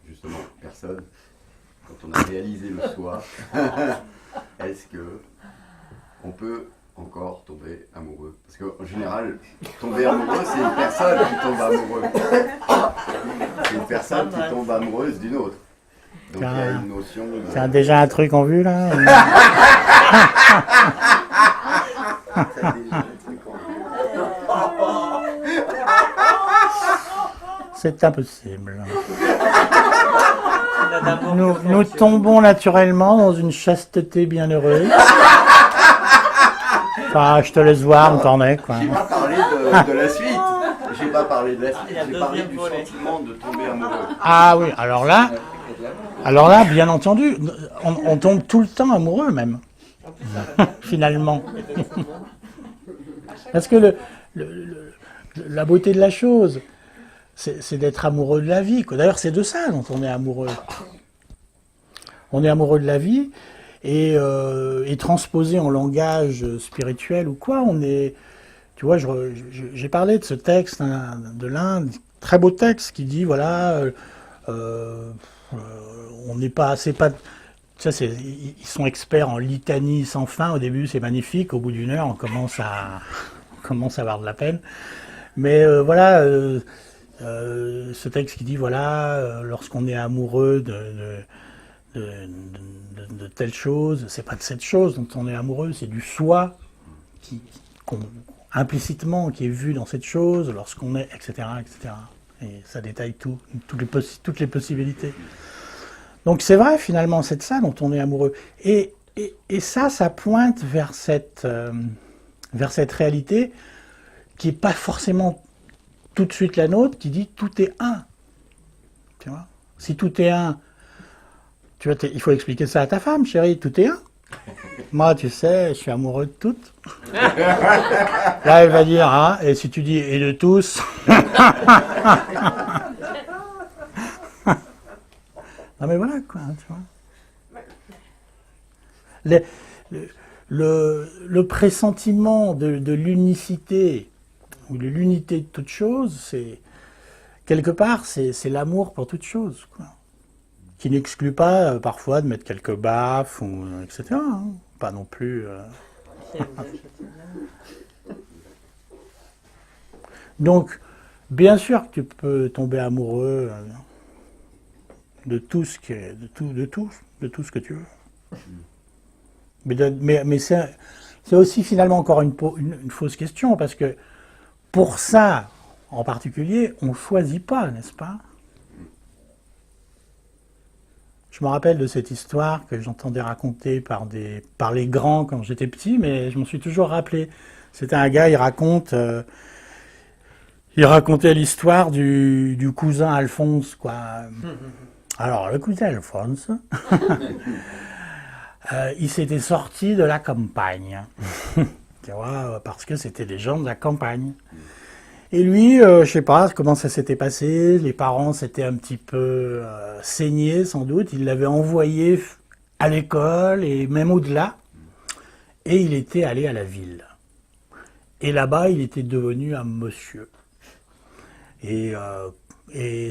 justement, personne, quand on a réalisé le soi, est-ce que on peut encore tomber amoureux? Parce qu'en général, tomber amoureux, c'est une personne qui tombe amoureux. C'est une personne qui tombe amoureuse d'une autre. Donc il y a une notion de... T'as déjà un truc en vue, là? T'as déjà un truc en vue. C'est impossible. Nous tombons naturellement dans une chasteté bienheureuse. Enfin, je te laisse voir, Cornet, quoi. J'ai pas parlé de la suite. J'ai pas parlé de la suite. J'ai parlé du sentiment de tomber amoureux. Ah oui, alors là, bien entendu, on tombe tout le temps amoureux, même. Finalement. Parce que la beauté de la chose, c'est d'être amoureux de la vie, quoi. D'ailleurs, c'est de ça dont on est amoureux. On est amoureux de la vie, et transposé en langage spirituel ou quoi, on est... Tu vois, j'ai parlé de ce texte, hein, de l'Inde, très beau texte, qui dit, voilà, on n'est pas... C'est pas... Ça, ils sont experts en litanie sans fin. Au début, c'est magnifique. Au bout d'une heure, on commence à avoir de la peine. Mais voilà, ce texte qui dit, voilà, lorsqu'on est amoureux de telle chose, c'est pas de cette chose dont on est amoureux, c'est du soi implicitement qui est vu dans cette chose, lorsqu'on est, etc., etc. Et ça détaille toutes les possibilités. Donc c'est vrai, finalement, c'est de ça dont on est amoureux. Et ça pointe vers cette réalité qui n'est pas forcément tout de suite la nôtre, qui dit tout est un. Tu vois ? Si tout est un, tu vois, il faut expliquer ça à ta femme, chérie, tout est un. Moi, tu sais, je suis amoureux de toutes. Là, elle va dire, ah, et si tu dis, et de tous. Non mais voilà, quoi, tu vois. Le pressentiment de l'unicité, ou de l'unité de toute chose, c'est, quelque part, c'est l'amour pour toute chose, quoi. Qui n'exclut pas, parfois, de mettre quelques baffes, ou, etc. Hein. Pas non plus... Donc, bien sûr que tu peux tomber amoureux... de tout ce que tu veux. Mais c'est aussi finalement encore une fausse question, parce que pour ça, en particulier, on ne choisit pas, n'est-ce pas? Je me rappelle de cette histoire que j'entendais raconter par les grands quand j'étais petit, mais je m'en suis toujours rappelé. C'était un gars, il racontait l'histoire du cousin Alphonse, quoi. Alors, le cousin Alphonse, il s'était sorti de la campagne, tu vois, parce que c'était des gens de la campagne. Et lui, je sais pas comment ça s'était passé, les parents s'étaient un petit peu saignés, sans doute, ils l'avaient envoyé à l'école, et même au-delà, et il était allé à la ville. Et là-bas, il était devenu un monsieur. Et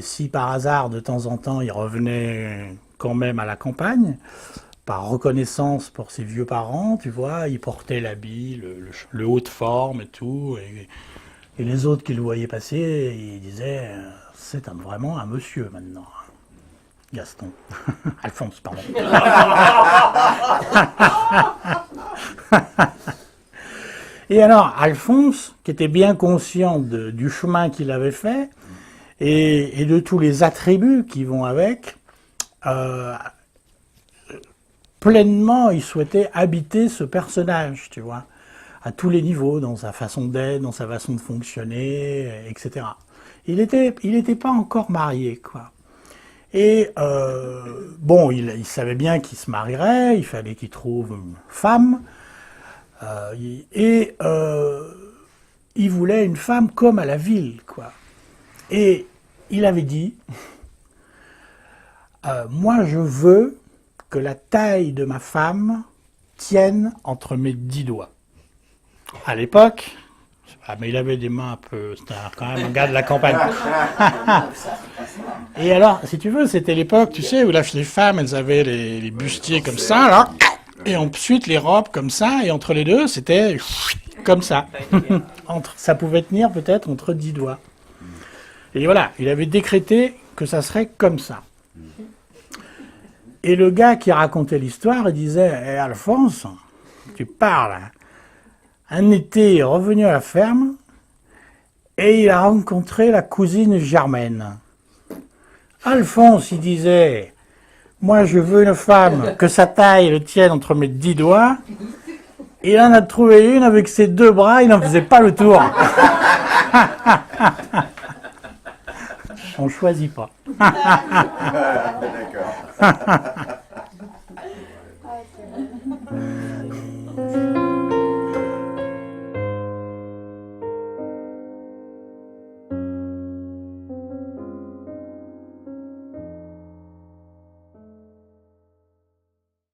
si par hasard, de temps en temps, il revenait quand même à la campagne, par reconnaissance pour ses vieux parents, tu vois, il portait l'habit, le haut de forme et tout, et les autres qui le voyaient passer, ils disaient, c'est vraiment un monsieur maintenant. Gaston. Alphonse, pardon. Et alors, Alphonse, qui était bien conscient du chemin qu'il avait fait, et de tous les attributs qui vont avec, pleinement, il souhaitait habiter ce personnage, tu vois, à tous les niveaux, dans sa façon d'être, dans sa façon de fonctionner, etc. Il était pas encore marié, quoi. Et bon, il savait bien qu'il se marierait, il fallait qu'il trouve une femme, il voulait une femme comme à la ville, quoi. Et il avait dit, moi je veux que la taille de ma femme tienne entre mes 10 doigts. À l'époque, mais il avait des mains un peu, c'était quand même un gars de la campagne. Et alors, si tu veux, c'était l'époque, tu sais, où là, les femmes, elles avaient les bustiers comme ça, là, et ensuite les robes comme ça, et entre les deux, c'était comme ça. Ça pouvait tenir peut-être entre 10 doigts. Et voilà, il avait décrété que ça serait comme ça. Et le gars qui racontait l'histoire, il disait, eh, Alphonse, tu parles. Un été, il est revenu à la ferme, et il a rencontré la cousine Germaine. Alphonse, il disait, moi je veux une femme que sa taille le tienne entre mes 10 doigts. Il en a trouvé une avec ses 2 bras, il n'en faisait pas le tour. On choisit pas. D'accord.